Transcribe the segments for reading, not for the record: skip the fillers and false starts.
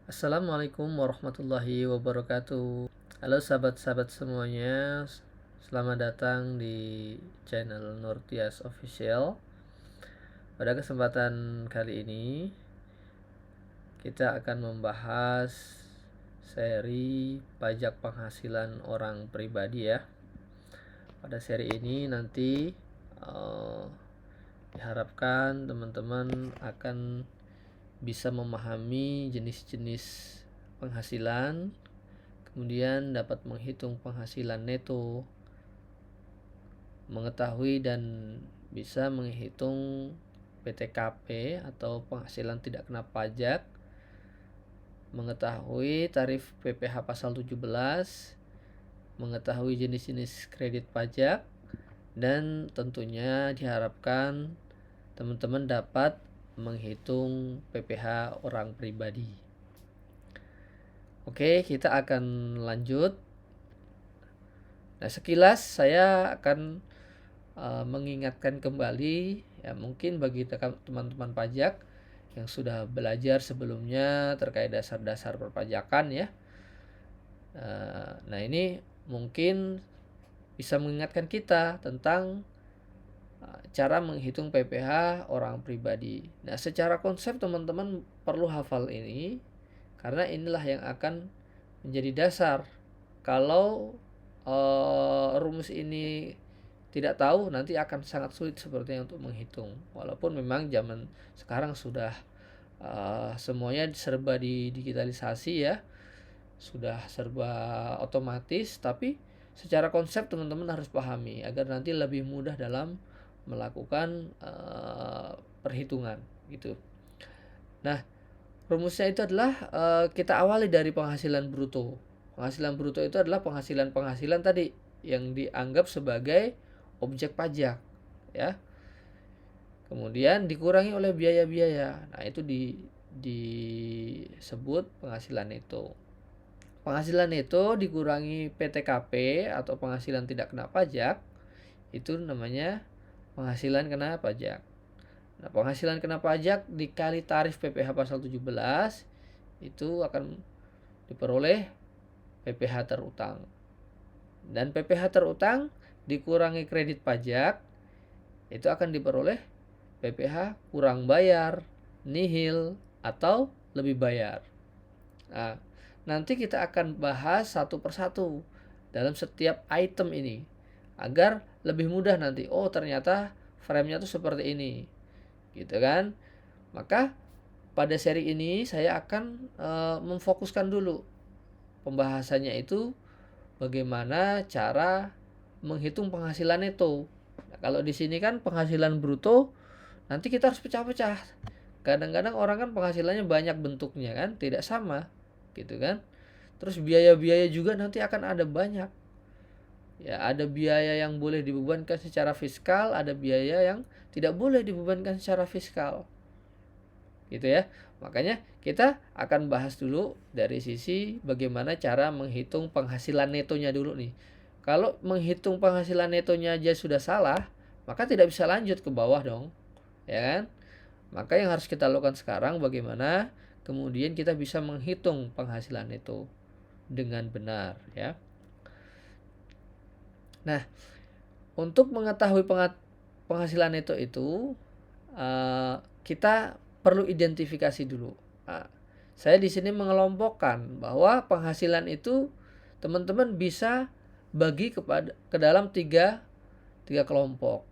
Assalamualaikum warahmatullahi wabarakatuh. Halo sahabat-sahabat semuanya, selamat datang di channel Nurtias Official. Pada kesempatan kali ini kita akan membahas seri pajak penghasilan orang pribadi ya. Pada seri ini nanti diharapkan teman-teman akan bisa memahami jenis-jenis penghasilan, kemudian dapat menghitung penghasilan neto, mengetahui dan bisa menghitung PTKP atau penghasilan tidak kena pajak, mengetahui tarif PPh pasal 17, mengetahui jenis-jenis kredit pajak, dan tentunya diharapkan teman-teman dapat menghitung PPh orang pribadi. Oke, kita akan lanjut. Nah, sekilas saya akan mengingatkan kembali ya, mungkin bagi teman-teman pajak yang sudah belajar sebelumnya terkait dasar-dasar perpajakan ya. Nah, ini mungkin bisa mengingatkan kita tentang cara menghitung PPh orang pribadi. Nah, secara konsep teman-teman perlu hafal ini karena inilah yang akan menjadi dasar. Kalau rumus ini tidak tahu, nanti akan sangat sulit sepertinya untuk menghitung. Walaupun memang zaman sekarang sudah semuanya serba digitalisasi ya, sudah serba otomatis, tapi secara konsep teman-teman harus pahami agar nanti lebih mudah dalam melakukan perhitungan gitu. Nah, rumusnya itu adalah kita awali dari penghasilan bruto. Penghasilan bruto itu adalah penghasilan tadi yang dianggap sebagai objek pajak ya. Kemudian dikurangi oleh biaya-biaya. Nah, itu disebut penghasilan neto. Penghasilan neto dikurangi PTKP atau penghasilan tidak kena pajak, itu namanya penghasilan kena pajak. Nah, penghasilan kena pajak dikali tarif PPh pasal 17 itu akan diperoleh PPh terutang. Dan PPh terutang dikurangi kredit pajak itu akan diperoleh PPh kurang bayar, nihil, atau lebih bayar. Nah, nanti kita akan bahas satu persatu dalam setiap item ini agar lebih mudah nanti. Oh, ternyata frame-nya tuh seperti ini. Gitu kan? Maka pada seri ini saya akan memfokuskan dulu pembahasannya itu bagaimana cara menghitung penghasilan neto. Nah, kalau di sini kan penghasilan bruto, nanti kita harus pecah-pecah. Kadang-kadang orang kan penghasilannya banyak bentuknya kan, tidak sama, gitu kan. Terus biaya-biaya juga nanti akan ada banyak. Ya, ada biaya yang boleh dibebankan secara fiskal, ada biaya yang tidak boleh dibebankan secara fiskal. Gitu ya. Makanya kita akan bahas dulu dari sisi bagaimana cara menghitung penghasilan netonya dulu nih. Kalau menghitung penghasilan netonya aja sudah salah, maka tidak bisa lanjut ke bawah dong. Ya kan? Maka yang harus kita lakukan sekarang bagaimana kemudian kita bisa menghitung penghasilan neto dengan benar ya. Nah, untuk mengetahui penghasilan neto itu kita perlu identifikasi dulu. Nah, saya di sini mengelompokkan bahwa penghasilan itu teman-teman bisa bagi ke dalam tiga kelompok.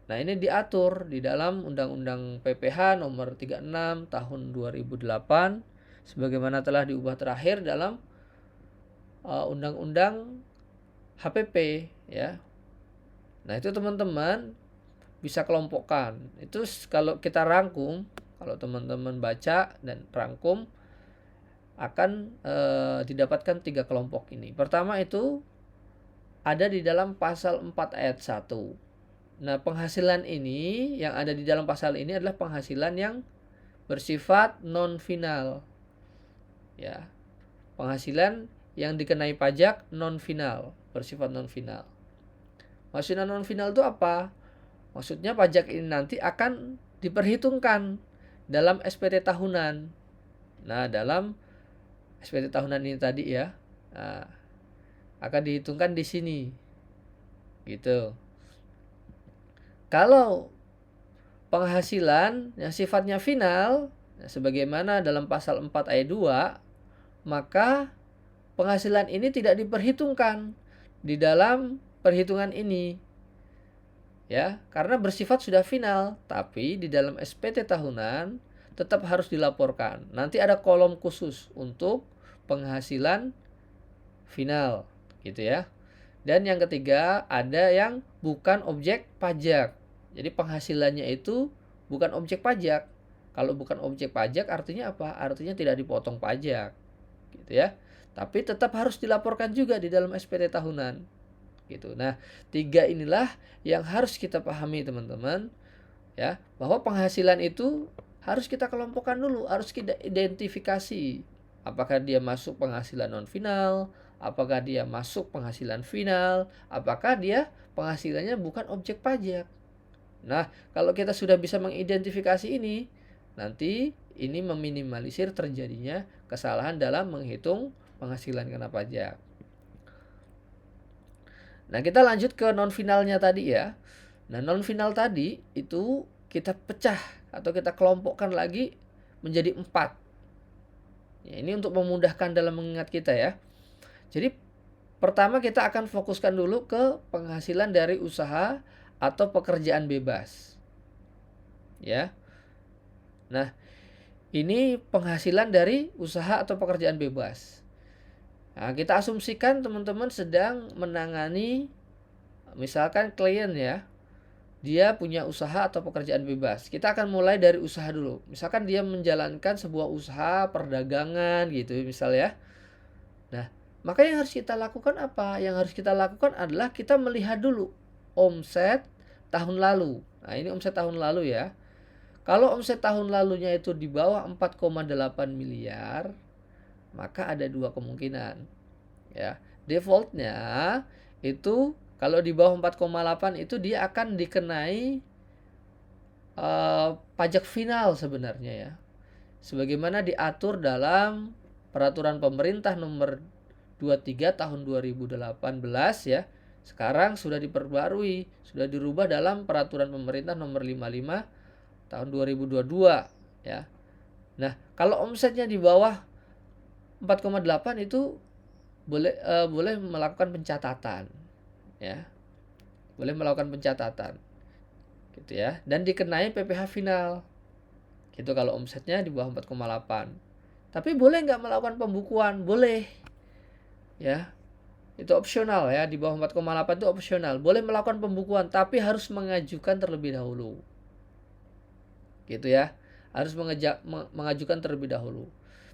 Nah, ini diatur di dalam Undang-Undang PPh nomor 36 tahun 2008 sebagaimana telah diubah terakhir dalam Undang-Undang HPP ya. Nah, itu teman-teman bisa kelompokkan. Itu kalau kita rangkum, kalau teman-teman baca dan rangkum akan didapatkan tiga kelompok ini. Pertama itu ada di dalam pasal 4 ayat 1. Nah, penghasilan ini yang ada di dalam pasal ini adalah penghasilan yang bersifat non final. Ya. Penghasilan yang dikenai pajak non final, bersifat non final. Maksudnya non final itu apa? Maksudnya pajak ini nanti akan diperhitungkan dalam SPT tahunan. Nah, dalam SPT tahunan ini tadi ya. Nah, akan dihitungkan di sini. Gitu. Kalau penghasilan yang sifatnya final, sebagaimana dalam pasal 4 ayat 2, maka penghasilan ini tidak diperhitungkan di dalam perhitungan ini. Ya, karena bersifat sudah final, tapi di dalam SPT tahunan tetap harus dilaporkan. Nanti ada kolom khusus untuk penghasilan final, gitu ya. Dan yang ketiga, ada yang bukan objek pajak. Jadi penghasilannya itu bukan objek pajak. Kalau bukan objek pajak artinya apa? Artinya tidak dipotong pajak, gitu ya. Tapi tetap harus dilaporkan juga di dalam SPT tahunan, gitu. Nah, tiga inilah yang harus kita pahami teman-teman, ya, bahwa penghasilan itu harus kita kelompokkan dulu, harus kita identifikasi apakah dia masuk penghasilan non final, apakah dia masuk penghasilan final, apakah dia penghasilannya bukan objek pajak. Nah, kalau kita sudah bisa mengidentifikasi ini, nanti ini meminimalisir terjadinya kesalahan dalam menghitung penghasilan kena pajak. Nah, kita lanjut ke non finalnya tadi ya. Nah, non final tadi itu kita pecah atau kita kelompokkan lagi menjadi 4. Ya, ini untuk memudahkan dalam mengingat kita ya. Jadi pertama kita akan fokuskan dulu ke penghasilan dari usaha atau pekerjaan bebas. Ya. Nah, ini penghasilan dari usaha atau pekerjaan bebas. Nah, kita asumsikan teman-teman sedang menangani misalkan klien ya. Dia punya usaha atau pekerjaan bebas. Kita akan mulai dari usaha dulu. Misalkan dia menjalankan sebuah usaha perdagangan gitu misal ya. Nah, maka yang harus kita lakukan apa? Yang harus kita lakukan adalah kita melihat dulu omset tahun lalu. Nah, ini omset tahun lalu ya. Kalau omset tahun lalunya itu di bawah 4,8 miliar, maka ada dua kemungkinan. Ya, defaultnya itu kalau di bawah 4,8 itu dia akan dikenai pajak final sebenarnya ya. Sebagaimana diatur dalam peraturan pemerintah nomor 23 tahun 2018 ya. Sekarang sudah diperbarui, sudah dirubah dalam peraturan pemerintah nomor 55 tahun 2022 ya. Nah, kalau omsetnya di bawah 4,8 itu boleh melakukan pencatatan ya. Boleh melakukan pencatatan. Gitu ya. Dan dikenai PPh final. Gitu kalau omsetnya di bawah 4,8. Tapi boleh nggak melakukan pembukuan? Boleh. Ya. Itu opsional ya, di bawah 4,8 itu opsional. Boleh melakukan pembukuan tapi harus mengajukan terlebih dahulu. Gitu ya. Harus mengajukan terlebih dahulu.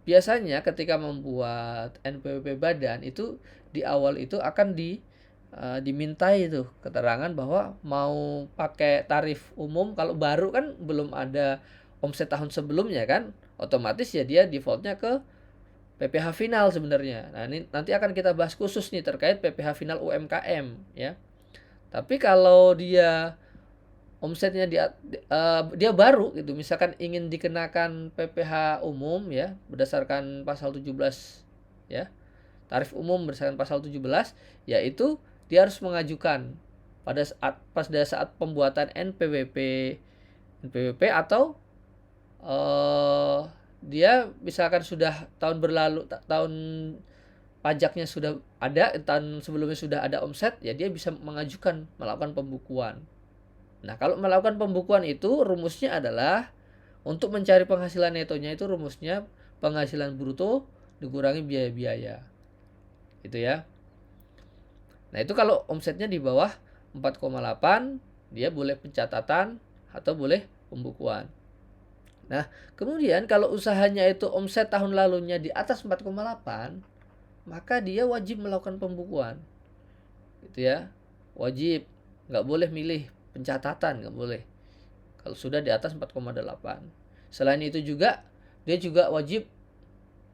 Biasanya ketika membuat NPWP badan itu di awal itu akan dimintai itu keterangan bahwa mau pakai tarif umum. Kalau baru kan belum ada omset tahun sebelumnya kan, otomatis ya dia defaultnya ke PPh final sebenarnya. Nah, ini nanti akan kita bahas khusus nih terkait PPh final UMKM ya. Tapi kalau dia omsetnya dia baru gitu, misalkan ingin dikenakan PPh umum ya berdasarkan pasal 17 ya. Tarif umum berdasarkan pasal 17 yaitu dia harus mengajukan pada saat pembuatan NPWP atau dia misalkan sudah tahun berlalu, tahun pajaknya sudah ada, tahun sebelumnya sudah ada omset, ya dia bisa mengajukan melakukan pembukuan. Nah, kalau melakukan pembukuan itu rumusnya adalah untuk mencari penghasilan netonya itu rumusnya penghasilan bruto dikurangi biaya-biaya. Gitu ya. Nah, itu kalau omsetnya di bawah 4,8 dia boleh pencatatan atau boleh pembukuan. Nah, kemudian kalau usahanya itu omset tahun lalunya di atas 4,8, maka dia wajib melakukan pembukuan. Gitu ya. Wajib. Nggak boleh milih pencatatan, nggak boleh. Kalau sudah di atas 4,8. Selain itu juga, dia juga wajib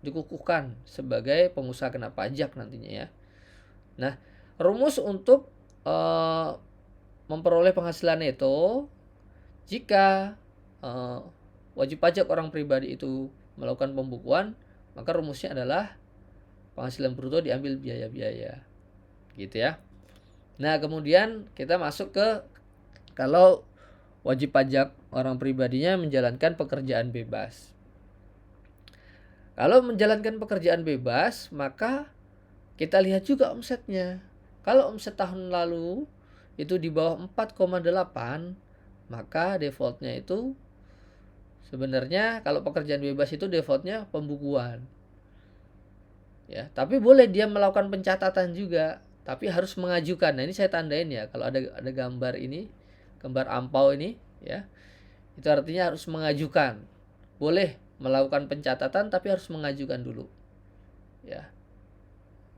dikukuhkan sebagai pengusaha kena pajak nantinya ya. Nah, rumus untuk memperoleh penghasilan neto jika wajib pajak orang pribadi itu melakukan pembukuan, maka rumusnya adalah penghasilan bruto diambil biaya-biaya. Gitu ya. Nah, kemudian kita masuk ke kalau wajib pajak orang pribadinya menjalankan pekerjaan bebas. Kalau menjalankan pekerjaan bebas, maka kita lihat juga omsetnya. Kalau omset tahun lalu itu di bawah 4,8, maka defaultnya itu sebenarnya kalau pekerjaan bebas itu defaultnya pembukuan. Ya, tapi boleh dia melakukan pencatatan juga, tapi harus mengajukan. Nah, ini saya tandain ya, kalau ada gambar ini, gambar ampau ini ya. Itu artinya harus mengajukan. Boleh melakukan pencatatan tapi harus mengajukan dulu. Ya.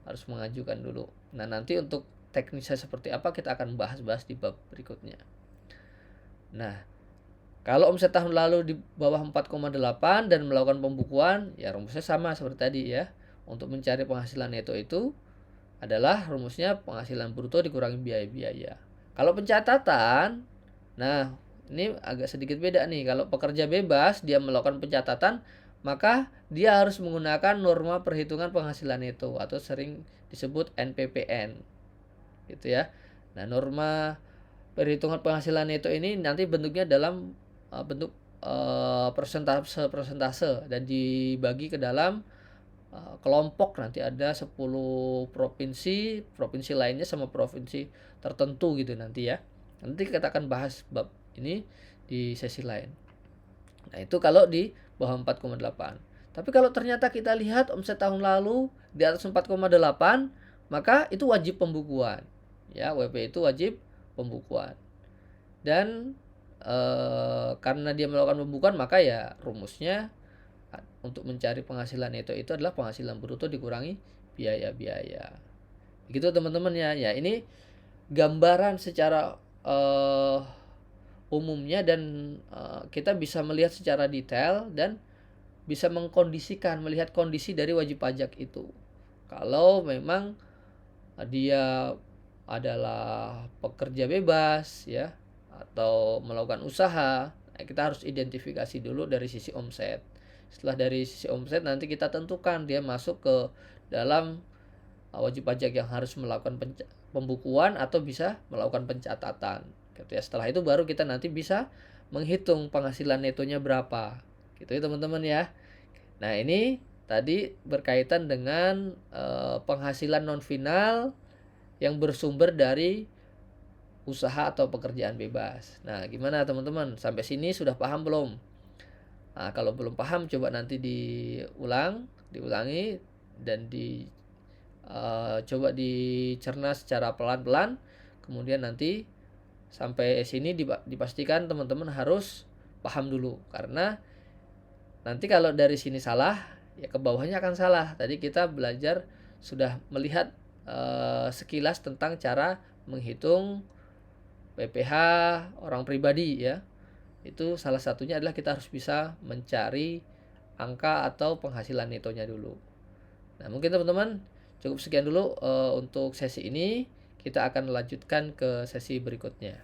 Harus mengajukan dulu. Nah, nanti untuk teknisnya seperti apa kita akan bahas-bahas di bab berikutnya. Nah, kalau omset tahun lalu di bawah 4,8 dan melakukan pembukuan, ya rumusnya sama seperti tadi ya. Untuk mencari penghasilan neto itu adalah rumusnya penghasilan bruto dikurangi biaya-biaya. Kalau pencatatan, nah ini agak sedikit beda nih. Kalau pekerja bebas dia melakukan pencatatan, maka dia harus menggunakan norma perhitungan penghasilan neto atau sering disebut NPPN. Gitu ya. Nah, norma perhitungan penghasilan neto ini nanti bentuknya dalam bentuk persentase dan dibagi ke dalam kelompok. Nanti ada 10 provinsi lainnya sama provinsi tertentu gitu nanti ya. Nanti kita akan bahas bab ini di sesi lain. Nah, itu kalau di bawah 4,8. Tapi kalau ternyata kita lihat omset tahun lalu di atas 4,8, maka itu wajib pembukuan. Ya, WP itu wajib pembukuan. Dan karena dia melakukan pembukuan, maka ya rumusnya untuk mencari penghasilan neto itu adalah penghasilan bruto dikurangi biaya-biaya. Begitu teman-teman ya. Ya, ini gambaran secara umumnya dan kita bisa melihat secara detail dan bisa mengkondisikan, melihat kondisi dari wajib pajak itu. Kalau memang dia adalah pekerja bebas ya atau melakukan usaha, kita harus identifikasi dulu dari sisi omset. Setelah dari sisi omset nanti kita tentukan dia masuk ke dalam wajib pajak yang harus melakukan pembukuan atau bisa melakukan pencatatan. Gitu ya. Setelah itu baru kita nanti bisa menghitung penghasilan netonya berapa. Gitu ya teman-teman ya. Nah, ini tadi berkaitan dengan penghasilan non final yang bersumber dari usaha atau pekerjaan bebas. Nah, gimana teman-teman? Sampai sini sudah paham belum? Nah, kalau belum paham coba nanti diulangi dan coba dicerna secara pelan-pelan. Kemudian nanti sampai sini dipastikan teman-teman harus paham dulu, karena nanti kalau dari sini salah, ya ke bawahnya akan salah. Tadi kita belajar sudah melihat sekilas tentang cara menghitung PPh orang pribadi ya. Itu salah satunya adalah kita harus bisa mencari angka atau penghasilan netonya dulu. Nah, mungkin teman-teman cukup sekian dulu untuk sesi ini. Kita akan lanjutkan ke sesi berikutnya.